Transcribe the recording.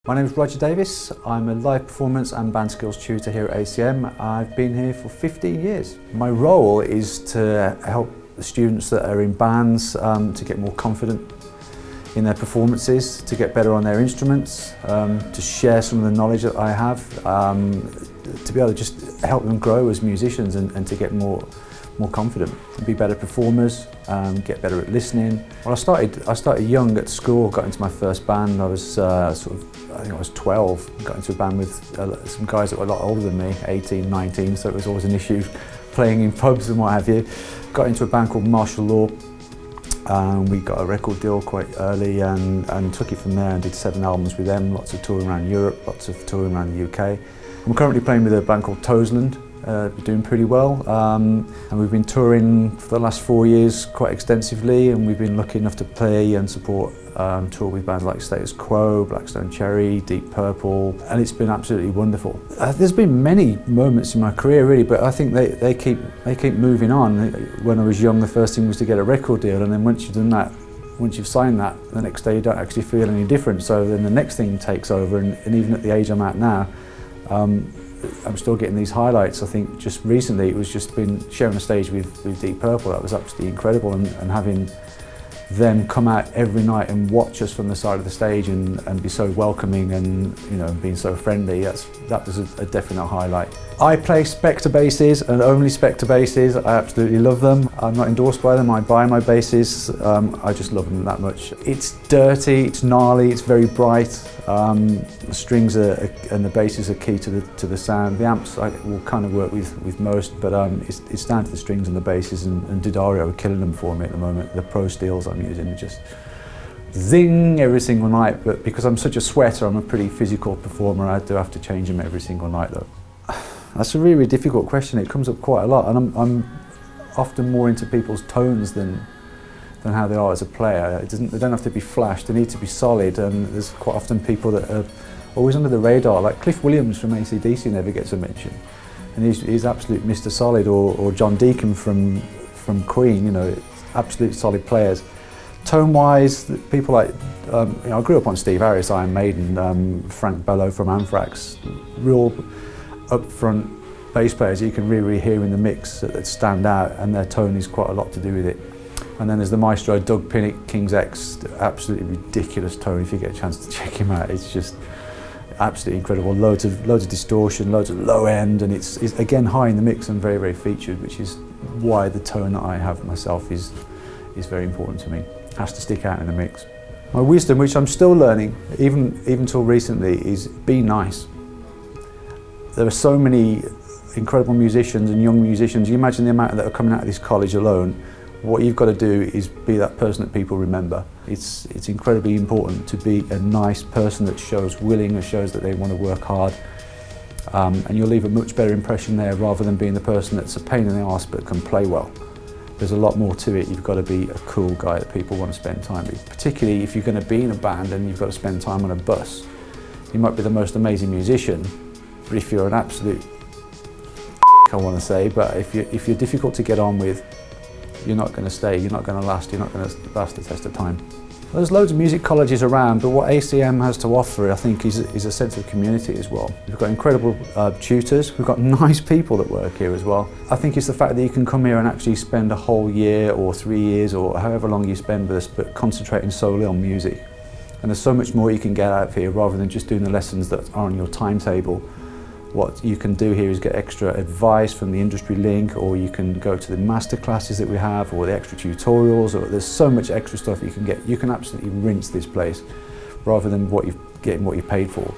My name is Roger Davis. I'm a live performance and band skills tutor here at ACM. I've been here for 15 years. My role is to help the students that are in bands to get more confident in their performances, to get better on their instruments, to share some of the knowledge that I have, to be able to just help them grow as musicians and to get more confident, be better performers, get better at listening. Well, I started young at school, got into my first band. I was I think I was 12, got into a band with some guys that were a lot older than me, 18, 19, so it was always an issue playing in pubs and what have you. Got into a band called Martial Law. We got a record deal quite early and took it from there and did 7 albums with them, lots of touring around Europe, lots of touring around the UK. I'm currently playing with a band called Toesland. We're doing pretty well, and we've been touring for the last 4 years quite extensively, and we've been lucky enough to play and support tour with bands like Status Quo, Blackstone Cherry, Deep Purple, and it's been absolutely wonderful. There's been many moments in my career really, but I think they keep moving on. When I was young, the first thing was to get a record deal, and then once you've done that, once you've signed that, the next day you don't actually feel any different. So then the next thing takes over, and even at the age I'm at now, I'm still getting these highlights. I think just recently it was just been sharing a stage with Deep Purple. That was absolutely incredible, and having them come out every night and watch us from the side of the stage and be so welcoming and being so friendly, that was a definite highlight. I play Spectre basses and only Spectre basses. I absolutely love them. I'm not endorsed by them, I buy my basses. I just love them that much. It's dirty, it's gnarly, it's very bright. The strings and the basses are key to the sound. The amps I will kind of work with most, but it's down to the strings and the basses, and Didario are killing them for me at the moment. The Pro Steels I'm using are just zing every single night, but because I'm such a sweater, I'm a pretty physical performer. I do have to change them every single night though. That's a really difficult question. It comes up quite a lot, and I'm often more into people's tones than how they are as a player. They don't have to be flash, they need to be solid, and there's quite often people that are always under the radar, like Cliff Williams from AC/DC never gets a mention, and he's absolute Mr. Solid, or John Deacon from Queen, absolute solid players. Tone-wise, people like, I grew up on Steve Harris, Iron Maiden, Frank Bello from Anthrax, real up-front bass players you can really hear in the mix that stand out, and their tone is quite a lot to do with it. And then there's the maestro Doug Pinnick, King's X, absolutely ridiculous tone. If you get a chance to check him out, it's just absolutely incredible. Loads of distortion, loads of low end, and it's again high in the mix and very, very featured, which is why the tone that I have myself is very important to me. It has to stick out in the mix. My wisdom, which I'm still learning, even till recently, is be nice. There are so many incredible musicians and young musicians. You imagine the amount that are coming out of this college alone. What you've got to do is be that person that people remember. It's incredibly important to be a nice person that shows willing, that shows that they want to work hard, and you'll leave a much better impression there rather than being the person that's a pain in the arse but can play well. There's a lot more to it. You've got to be a cool guy that people want to spend time with, particularly if you're going to be in a band and you've got to spend time on a bus. You might be the most amazing musician, but if you're an absolute I want to say, but if you're difficult to get on with, you're not going to stay, you're not going to last, you're not going to last the test of time. There's loads of music colleges around, but what ACM has to offer, I think, is a sense of community as well. We've got incredible tutors, we've got nice people that work here as well. I think it's the fact that you can come here and actually spend a whole year or 3 years or however long you spend with us, but concentrating solely on music. And there's so much more you can get out of here rather than just doing the lessons that are on your timetable. What you can do here is get extra advice from the industry link, or you can go to the master classes that we have, or the extra tutorials, or there's so much extra stuff you can get. You can absolutely rinse this place rather than getting what you paid for.